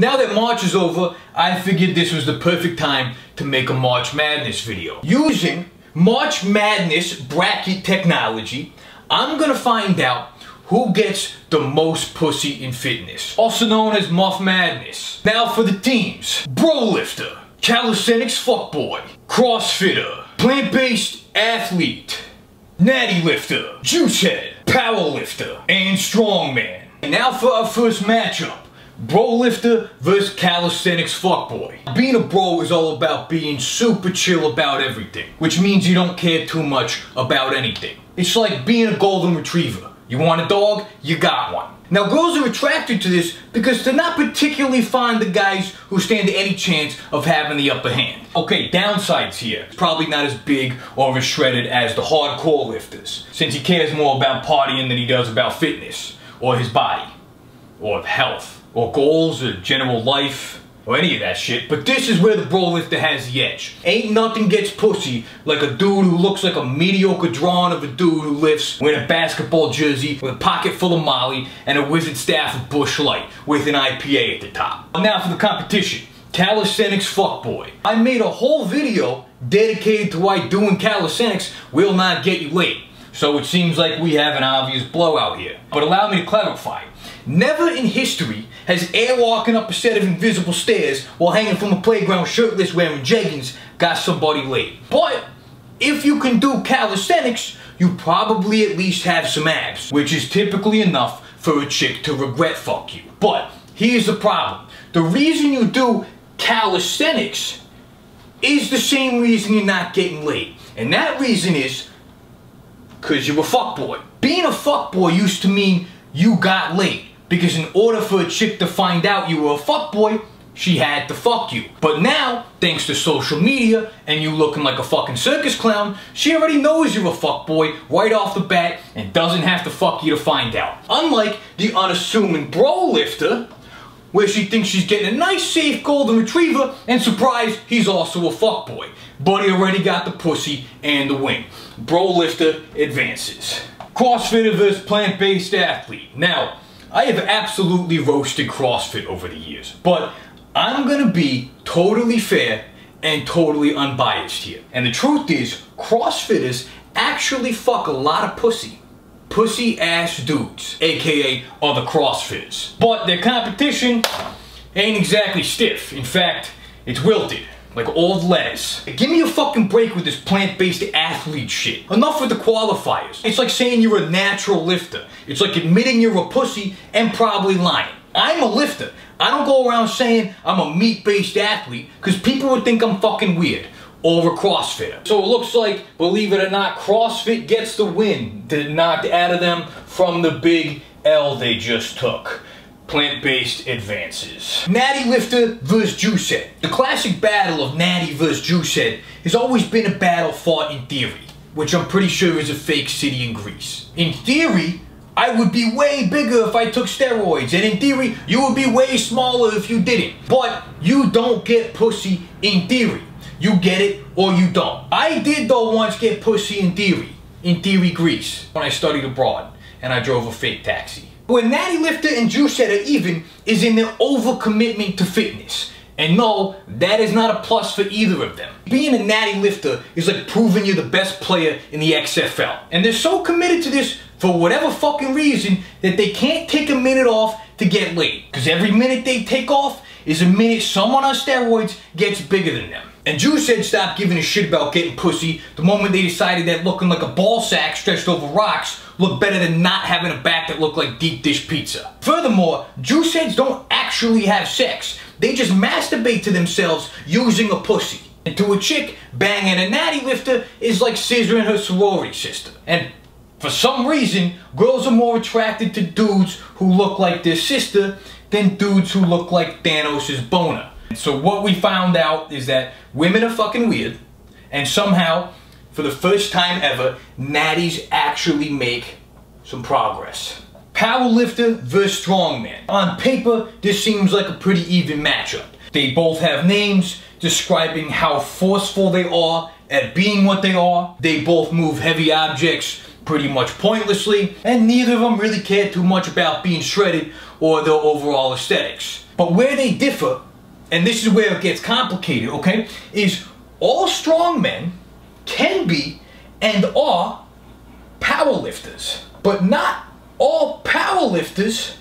Now that March is over, I figured this was the perfect time to make a March Madness video. Using March Madness bracket technology, I'm gonna find out who gets the most pussy in fitness, also known as Muff Madness. Now for the teams: Bro Lifter, Calisthenics Fuckboy, Crossfitter, Plant-Based Athlete, Natty Lifter, Juicehead, Power Lifter, and Strongman. And now for our first matchup: Bro Lifter vs Calisthenics Fuckboy. Being a bro is all about being super chill about everything, which means you don't care too much about anything. It's like being a golden retriever. You want a dog? You got one. Now girls are attracted to this because they're not particularly fond of guys who stand any chance of having the upper hand. Okay, downsides here. Probably not as big or as shredded as the hardcore lifters, since he cares more about partying than he does about fitness, or his body, or health, or goals, or general life, or any of that shit. But this is where the bro lifter has the edge. Ain't nothing gets pussy like a dude who looks like a mediocre drawing of a dude who lifts wearing a basketball jersey with a pocket full of Molly and a wizard staff of Busch Light with an IPA at the top. Now for the competition: Calisthenics Fuckboy. I made a whole video dedicated to why doing calisthenics will not get you laid, so it seems like we have an obvious blowout here. But allow me to clarify. Never in history has airwalking up a set of invisible stairs while hanging from a playground shirtless wearing jeggings got somebody laid. But if you can do calisthenics, you probably at least have some abs, which is typically enough for a chick to regret fuck you. But here's the problem: the reason you do calisthenics is the same reason you're not getting laid. And that reason is because you're a fuckboy. Being a fuckboy used to mean you got laid, because in order for a chick to find out you were a fuckboy, she had to fuck you. But now, thanks to social media and you looking like a fucking circus clown, she already knows you're a fuckboy right off the bat and doesn't have to fuck you to find out. Unlike the unassuming bro lifter, where she thinks she's getting a nice safe golden retriever, and surprise, he's also a fuckboy. But he already got the pussy and the wing. Bro lifter advances. Crossfitter vs Plant-Based Athlete. Now, I have absolutely roasted CrossFit over the years, but I'm gonna be totally fair and totally unbiased here. And the truth is, CrossFitters actually fuck a lot of pussy. Pussy ass dudes, aka other CrossFitters. But their competition ain't exactly stiff. In fact, it's wilted, like old lettuce. Give me a fucking break with this plant-based athlete shit. Enough with the qualifiers. It's like saying you're a natural lifter. It's like admitting you're a pussy and probably lying. I'm a lifter. I don't go around saying I'm a meat-based athlete because people would think I'm fucking weird. Or a CrossFitter. So it looks like, believe it or not, CrossFit gets the win, knocked out of them from the big L they just took. Plant-based advances. Natty Lifter vs Juicehead. The classic battle of Natty vs Juicehead has always been a battle fought in theory, which I'm pretty sure is a fake city in Greece. In theory, I would be way bigger if I took steroids, and in theory, you would be way smaller if you didn't. But you don't get pussy in theory. You get it or you don't. I did though once get pussy in theory Greece, when I studied abroad and I drove a fake taxi. Where Natty Lifter and Juicehead are even is in their overcommitment to fitness. And no, that is not a plus for either of them. Being a Natty Lifter is like proving you're the best player in the XFL. And they're so committed to this for whatever fucking reason that they can't take a minute off to get laid. Because every minute they take off is a minute someone on steroids gets bigger than them. And Juicehead stopped giving a shit about getting pussy the moment they decided that looking like a ball sack stretched over rocks looked better than not having a back that looked like deep dish pizza. Furthermore, Juiceheads don't actually have sex. They just masturbate to themselves using a pussy. And to a chick, banging a Natty Lifter is like scissoring her sorority sister. And for some reason, girls are more attracted to dudes who look like their sister than dudes who look like Thanos' boner. So what we found out is that women are fucking weird, and somehow, for the first time ever, natties actually make some progress. Powerlifter vs Strongman. On paper, this seems like a pretty even matchup. They both have names describing how forceful they are at being what they are. They both move heavy objects pretty much pointlessly, and neither of them really cared too much about being shredded or their overall aesthetics. But where they differ, and this is where it gets complicated, okay, is all strongmen can be and are powerlifters, but not all powerlifters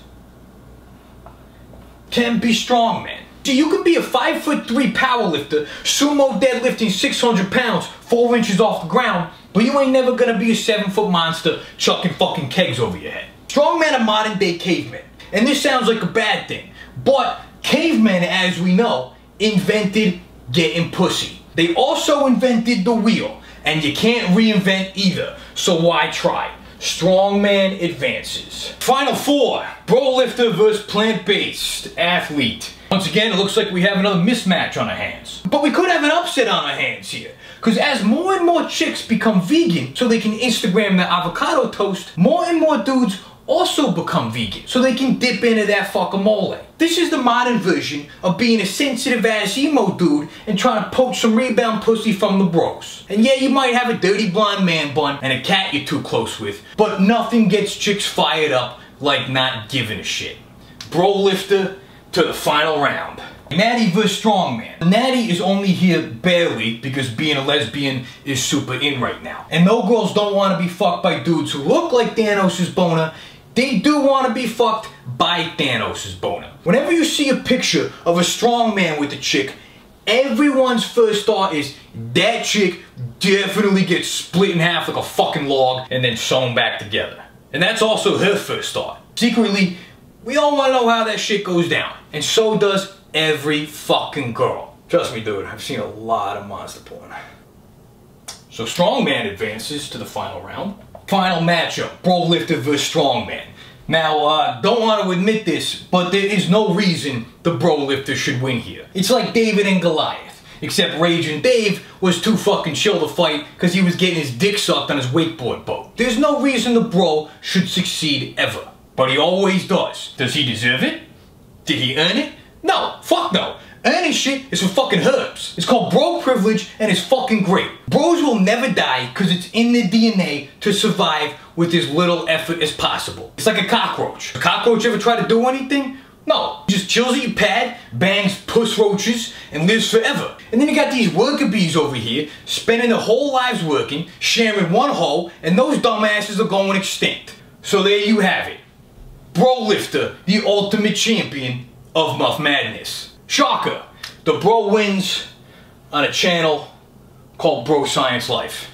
can be strongmen. See, you can be a 5'3" powerlifter, sumo deadlifting 600 pounds, 4 inches off the ground, but you ain't never gonna be a 7-foot monster chucking fucking kegs over your head. Strongmen are modern day cavemen, and this sounds like a bad thing, but cavemen, as we know, invented getting pussy. They also invented the wheel, and you can't reinvent either, so why try? Strongman advances. Final four, bro lifter versus plant-based athlete. Once again, it looks like we have another mismatch on our hands. But we could have an upset on our hands here. Because as more and more chicks become vegan so they can Instagram their avocado toast, more and more dudes also become vegan so they can dip into that guacamole. This is the modern version of being a sensitive ass emo dude and trying to poach some rebound pussy from the bros. And yeah, you might have a dirty blonde man bun and a cat you're too close with, but nothing gets chicks fired up like not giving a shit. Bro lifter to the final round. Natty vs strongman. Natty is only here barely because being a lesbian is super in right now. And no girls don't want to be fucked by dudes who look like Thanos' boner. They do want to be fucked by Thanos' boner. Whenever you see a picture of a strong man with a chick, everyone's first thought is that chick definitely gets split in half like a fucking log and then sewn back together. And that's also her first thought. Secretly, we all want to know how that shit goes down. And so does every fucking girl. Trust me, dude, I've seen a lot of monster porn. So strongman advances to the final round. Final matchup, bro lifter versus strongman. Now, don't want to admit this, but there is no reason the bro lifter should win here. It's like David and Goliath, except Raging Dave was too fucking chill to fight because he was getting his dick sucked on his wakeboard boat. There's no reason the bro should succeed ever, but he always does. Does he deserve it? Did he earn it? No, fuck no. Earning shit is for fucking herbs. It's called bro privilege and it's fucking great. Bros will never die because it's in their DNA to survive with as little effort as possible. It's like a cockroach. A cockroach ever try to do anything? No. Just chills at your pad, bangs puss roaches, and lives forever. And then you got these worker bees over here, spending their whole lives working, sharing one hole, and those dumbasses are going extinct. So there you have it. Bro lifter, the ultimate champion of Muff Madness. Shocker, the bro wins on a channel called BroScience Life.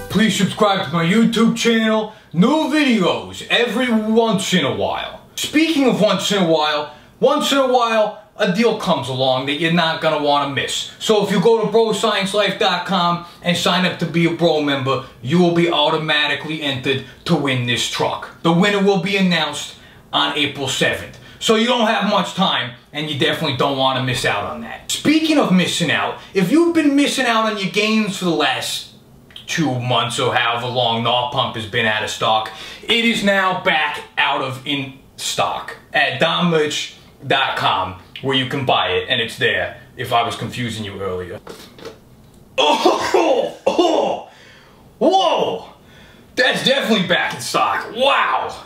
Please subscribe to my YouTube channel. New videos every once in a while. Speaking of once in a while, a deal comes along that you're not going to want to miss. So if you go to BroScienceLife.com and sign up to be a bro member, you will be automatically entered to win this truck. The winner will be announced on April 7th. So you don't have much time, and you definitely don't want to miss out on that. Speaking of missing out, if you've been missing out on your gains for the last 2 months or however long Gnaw Pump has been out of stock, it is now back out of in stock at dommerch.com, where you can buy it, and it's there, if I was confusing you earlier. Oh! Whoa! That's definitely back in stock. Wow!